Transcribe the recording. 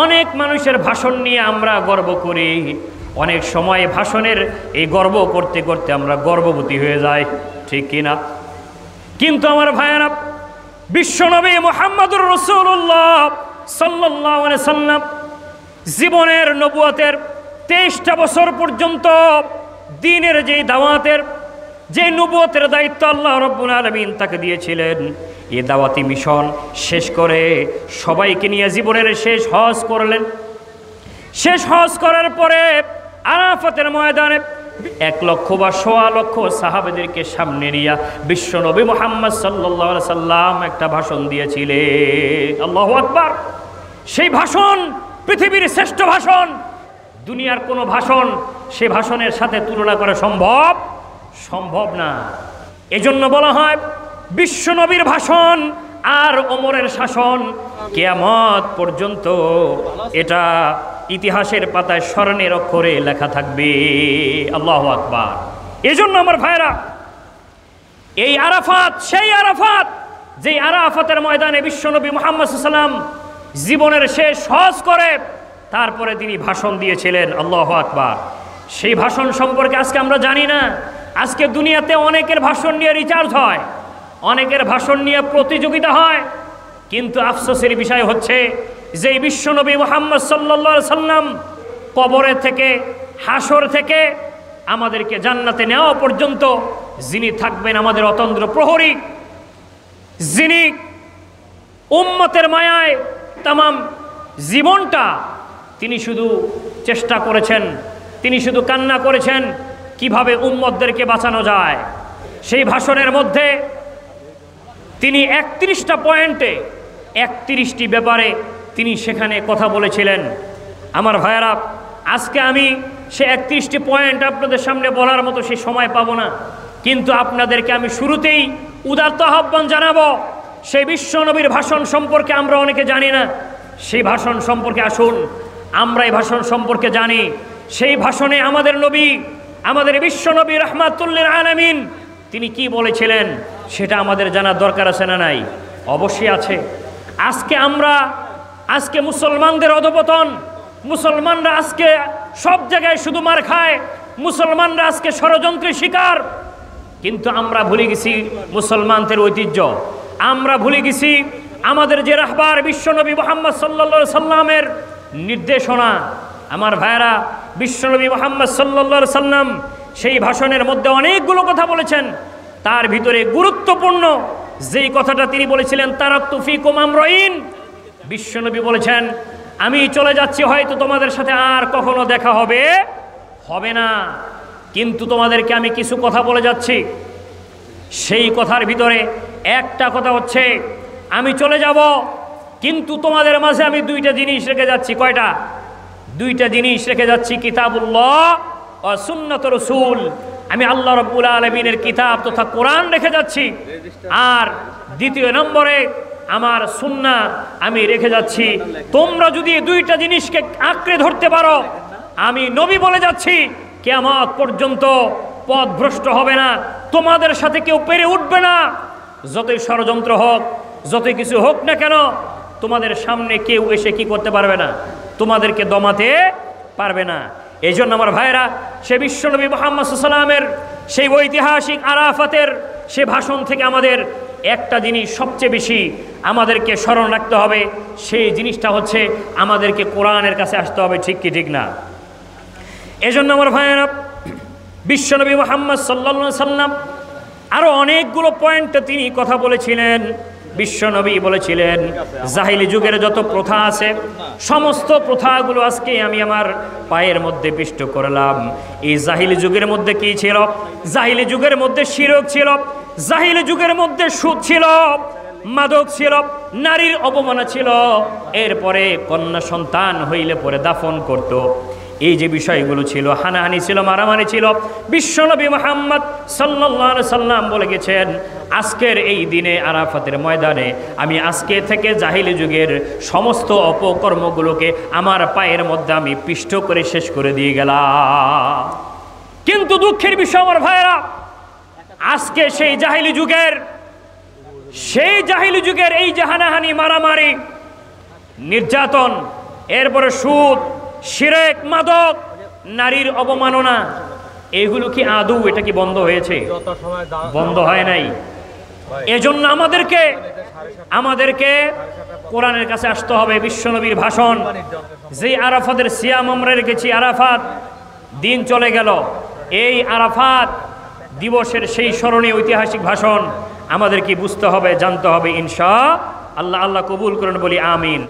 অনেক মানুষের ভাষণ নিয়ে আমরা গর্ব করি, অনেক সময় ভাষণের এই গর্ব করতে করতে আমরা গর্ববতী হয়ে যাই, ঠিক কিনা? কিন্তু আমার ভাইয়েরা, বিশ্বনবী মুহাম্মদুর রাসূলুল্লাহ সাল্লাল্লাহু আলাইহি সাল্লাম জীবনের নবুয়তের 23টা বছর পর্যন্ত দ্বীনের যেই দাওয়াতের, যে নবুয়তের দায়িত্ব আল্লাহ রাব্বুল আলামিন তাকে দিয়েছিলেন, এই দাওয়াতি মিশন শেষ করে সবাইকে নিয়ে জীবনের শেষ হজ করলেন। শেষ হজ করার পরে আরাফাতের ময়দানে 1 লক্ষ বা 1.25 লক্ষ সাহাবাদেরকে সামনে নিয়ে বিশ্বনবী মুহাম্মদ সাল্লাল্লাহু আলাইহি সাল্লাম একটা ভাষণ দিয়েছিলেন। আল্লাহু আকবার! সেই ভাষণ পৃথিবীর শ্রেষ্ঠ ভাষণ, দুনিয়ার কোনো ভাষণ সেই ভাষণের সাথে তুলনা করা সম্ভব না। এজন্য বলা হয় বিশ্বনবীর ভাষণ আর ওমরের শাসন কিয়ামত পর্যন্ত এটা ইতিহাসের পাতায় স্বর্ণের অক্ষরে লেখা থাকবে। আল্লাহু আকবার! এজন্য আমার ভাইরা, এই আরাফাত সেই আরাফাত, যেই আরাফাতের ময়দানে বিশ্বনবী মুহাম্মদ সাল্লাল্লাহু আলাইহি ওয়াসাল্লাম জীবনের শেষ হজ করে তারপরে তিনি ভাষণ দিয়েছিলেন। আল্লাহু আকবার! সেই ভাষণ সম্পর্কে আজকে আমরা জানি না। আজকে দুনিয়াতে অনেকের ভাষণ নিয়ে রিচার্জ হয়, অনেকের ভাষণ নিয়ে প্রতিযোগিতা হয়, কিন্তু আফসোসের বিষয় হচ্ছে যে বিশ্বনবী মুহাম্মদ সাল্লাল্লাহু আলাইহি সাল্লাম কবরে থেকে, হাসর থেকে আমাদেরকে জান্নাতে নেওয়া পর্যন্ত যিনি থাকবেন আমাদের অতন্দ্র প্রহরী, যিনি উম্মতের মায়ায় তামাম জীবনটা তিনি শুধু চেষ্টা করেছেন, তিনি শুধু কান্না করেছেন কিভাবে উম্মতদেরকে বাঁচানো যায়। সেই ভাষণের মধ্যে তিনি 31টা পয়েন্টে 31টি ব্যাপারে তিনি সেখানে কথা বলেছিলেন। আমার ভাইয়েরা, আজকে আমি সে 31টি পয়েন্ট আপনাদের সামনে বলার মতো সেই সময় পাবো না, কিন্তু আপনাদেরকে আমি শুরুতেই উদাত্ত আহ্বান জানাবো, সেই বিশ্বনবীর ভাষণ সম্পর্কে আমরা অনেকে জানি না। সেই ভাষণ সম্পর্কে আসুন আমরা এই ভাষণ সম্পর্কে জানি। সেই ভাষণে আমাদের নবী, আমাদের বিশ্বনবী রাহমাতুল লিল আলামিন তিনি কি বলেছিলেন সেটা আমাদের জানার দরকার আছে না নাই? অবশ্যই আছে। আজকে মুসলমানদের অধঃপতন, মুসলমানরা আজকে সব জায়গায় শুধু মার খায়, মুসলমানরা আজকে ষড়যন্ত্রের শিকার। কিন্তু আমরা ভুলে গেছি মুসলমানদের ঐতিহ্য, আমরা ভুলে গেছি আমাদের যে রাহবার বিশ্বনবী মুহাম্মদ সাল্লাল্লাহু আলাইহি সাল্লামের নির্দেশনা। আমার ভাইয়েরা, বিশ্বনবী মুহাম্মদ সাল্লাল্লাহু আলাইহি সাল্লাম সেই ভাষণের মধ্যে অনেকগুলো কথা বলেছেন। তার ভিতরে গুরুত্বপূর্ণ যেই কথাটা তিনি বলেছিলেন, তারাকতু ফীকুম আমরাইন, বিশ্বনবী বলেছেন আমি চলে যাচ্ছি, হয়তো তোমাদের সাথে আর কখনো দেখা হবে না, কিন্তু তোমাদেরকে আমি কিছু কথা বলে যাচ্ছি। সেই কথার ভিতরে একটা কথা হচ্ছে আমি চলে যাব, কিন্তু তোমাদের মাঝে আমি 2টা জিনিস রেখে যাচ্ছি। কয়টা? 2টা জিনিস রেখে যাচ্ছি, কিতাবুল্লাহ ও সুন্নাত রাসূল। আমি আল্লাহ রাব্বুল আলামিনের কিতাব তথা কোরআন রেখে যাচ্ছি, আর দ্বিতীয় নম্বরে আমার সুন্নাহ আমি রেখে যাচ্ছি। তোমরা যদি 2টা জিনিসকে আঁকড়ে ধরতে পারো, আমি নবী বলে যাচ্ছি কিয়ামত পর্যন্ত পথ ভ্রষ্ট হবে না, তোমাদের সাথে কেউ পেরে উঠবে না। যতই ষড়যন্ত্র হোক, যতই কিছু হোক না কেন, তোমাদের সামনে কেউ এসে কি করতে পারবে না, তোমাদেরকে দমাতে পারবে না। এই জন্য আমার ভাইয়েরা, সে বিশ্বনবী মুহাম্মদ সাল্লাল্লাহু আলাইহি ওয়াসাল্লামের সেই ঐতিহাসিক আরাফাতের সে ভাষণ থেকে আমাদের একটা জিনিস সবচেয়ে বেশি আমাদেরকে স্মরণ রাখতে হবে, সেই জিনিসটা হচ্ছে আমাদেরকে কোরআনের কাছে আসতে হবে। ঠিক কি ঠিক না? এজন্য আমার ভাইয়েরা, বিশ্বনবী মুহাম্মদ সাল্লাল্লাহু আলাইহি ওয়াসাল্লাম আরও অনেকগুলো পয়েন্টে তিনি কথা বলেছিলেন। বিশ্বনবী বলেছিলেন জাহিলি যুগের যত প্রথা আছে সমস্ত প্রথাগুলো আজকে আমি আমার পায়ের মধ্যে পিষ্ট করলাম। এই জাহিলি যুগের মধ্যে কি ছিল? জাহিলি যুগের মধ্যে শিরক ছিল, জাহিলি যুগের মধ্যে সুদ ছিল, মাদক ছিল, নারীর অবমাননা ছিল, এরপরে কন্যা সন্তান হইলে পরে দাফন করত। এই যে বিষয়গুলো ছিল, হানাহানি ছিল, মারামারি ছিল, বিশ্বনবী মুহাম্মদ সাল্লাল্লাহু আলাইহি সাল্লাম বলে গেছেন আজকের এই দিনে আরাফাতের ময়দানে আমি আজকে থেকে জাহিলি যুগের সমস্ত অপকর্মগুলোকে আমার পায়ের মধ্যে আমি পিষ্ট করে শেষ করে দিয়ে গেলাম। কিন্তু দুঃখের বিষয় আমার ভাইয়েরা, আজকে সেই জাহিলি যুগের এই যে হানাহানি, মারামারি, নির্যাতন, এরপরে সুদ, শিরক, মাদক, নারীর অবমাননা, এগুলো কি আদৌ এটা কি বন্ধ হয়েছে? বন্ধ হয় নাই। এজন্য আমাদেরকে কোরআনের কাছে আসতে হবে। বিশ্বনবীর ভাষণ, যে আরাফাতের সিয়াম আমরা রেখেছি, আরাফাত দিন চলে গেল, এই আরাফাত দিবসের সেই স্মরণীয় ঐতিহাসিক ভাষণ আমাদেরকে বুঝতে হবে, জানতে হবে। ইনশাআল্লাহ, আল্লাহ কবুল করেন, বলি আমিন।